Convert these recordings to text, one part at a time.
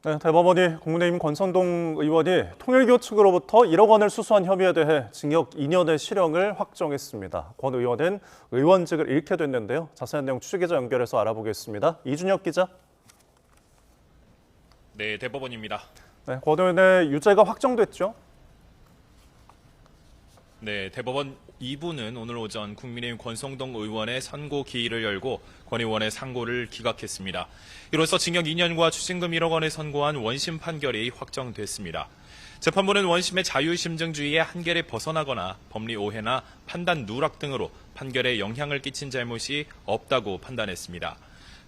네, 대법원이 국민의힘 권선동 의원이 통일교 측으로부터 1억 원을 수수한 혐의에 대해 징역 2년의 실형을 확정했습니다. 권 의원은 의원직을 잃게 됐는데요. 자세한 내용 취재기자 연결해서 알아보겠습니다. 이준혁 기자. 네, 대법원입니다. 네, 권 의원의 유죄가 확정됐죠? 네, 대법원 2부는 오늘 오전 국민의힘 권성동 의원의 선고 기일을 열고 권 의원의 상고를 기각했습니다. 이로써 징역 2년과 추징금 1억 원을 선고한 원심 판결이 확정됐습니다. 재판부는 원심의 자유심증주의의 한계를 벗어나거나 법리 오해나 판단 누락 등으로 판결에 영향을 끼친 잘못이 없다고 판단했습니다.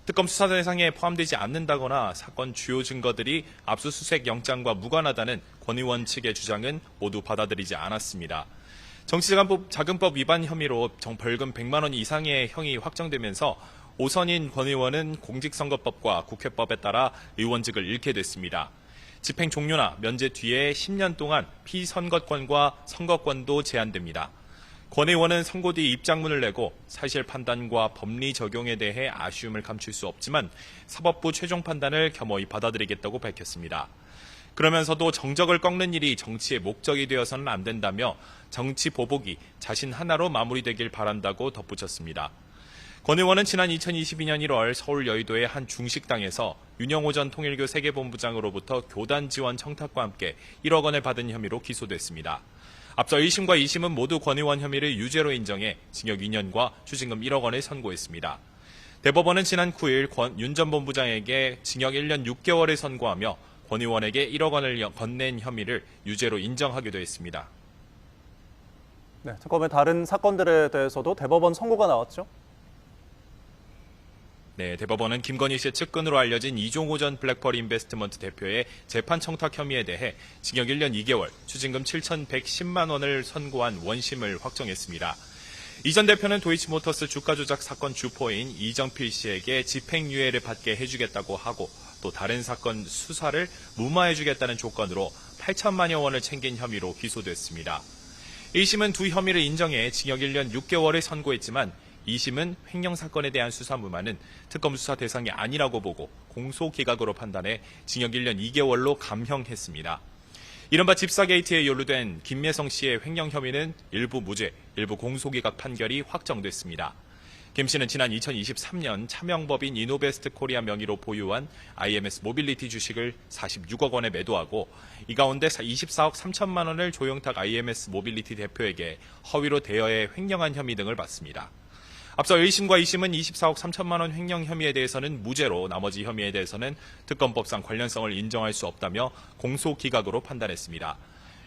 특검 수사 대상에 포함되지 않는다거나 사건 주요 증거들이 압수수색 영장과 무관하다는 권 의원 측의 주장은 모두 받아들이지 않았습니다. 정치자금법 위반 혐의로 벌금 100만 원 이상의 형이 확정되면서 오선인 권 의원은 공직선거법과 국회법에 따라 의원직을 잃게 됐습니다. 집행 종료나 면제 뒤에 10년 동안 피선거권과 선거권도 제한됩니다. 권 의원은 선고 뒤 입장문을 내고 사실 판단과 법리 적용에 대해 아쉬움을 감출 수 없지만 사법부 최종 판단을 겸허히 받아들이겠다고 밝혔습니다. 그러면서도 정적을 꺾는 일이 정치의 목적이 되어서는 안 된다며 정치 보복이 자신 하나로 마무리되길 바란다고 덧붙였습니다. 권 의원은 지난 2022년 1월 서울 여의도의 한 중식당에서 윤영호 전 통일교 세계본부장으로부터 교단 지원 청탁과 함께 1억 원을 받은 혐의로 기소됐습니다. 앞서 1심과 2심은 모두 권 의원 혐의를 유죄로 인정해 징역 2년과 추징금 1억 원을 선고했습니다. 대법원은 지난 9일 윤 전 본부장에게 징역 1년 6개월을 선고하며 권 의원에게 1억 원을 건넨 혐의를 유죄로 인정하기도 했습니다. 네, 특검의 다른 사건들에 대해서도 대법원 선고가 나왔죠? 네, 대법원은 김건희 씨의 측근으로 알려진 이종호 전 블랙펄 인베스트먼트 대표의 재판 청탁 혐의에 대해 징역 1년 2개월, 추징금 7,110만 원을 선고한 원심을 확정했습니다. 이 전 대표는 도이치모터스 주가 조작 사건 주포인 이정필 씨에게 집행유예를 받게 해주겠다고 하고 또 다른 사건 수사를 무마해주겠다는 조건으로 8천만여 원을 챙긴 혐의로 기소됐습니다. 1심은 두 혐의를 인정해 징역 1년 6개월을 선고했지만 2심은 횡령사건에 대한 수사 무마는 특검 수사 대상이 아니라고 보고 공소기각으로 판단해 징역 1년 2개월로 감형했습니다. 이른바 집사게이트에 연루된 김매성 씨의 횡령 혐의는 일부 무죄, 일부 공소기각 판결이 확정됐습니다. 김 씨는 지난 2023년 차명법인 이노베스트 코리아 명의로 보유한 IMS 모빌리티 주식을 46억 원에 매도하고 이 가운데 24억 3천만 원을 조영탁 IMS 모빌리티 대표에게 허위로 대여해 횡령한 혐의 등을 받습니다. 앞서 1심과 2심은 24억 3천만 원 횡령 혐의에 대해서는 무죄로 나머지 혐의에 대해서는 특검법상 관련성을 인정할 수 없다며 공소기각으로 판단했습니다.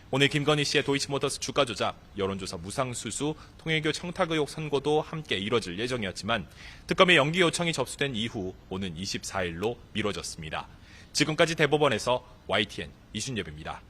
오늘 김건희 씨의 도이치모터스 주가 조작, 여론조사 무상수수, 통일교 청탁 의혹 선고도 함께 이뤄질 예정이었지만 특검의 연기 요청이 접수된 이후 오는 24일로 미뤄졌습니다. 지금까지 대법원에서 YTN 이준엽입니다.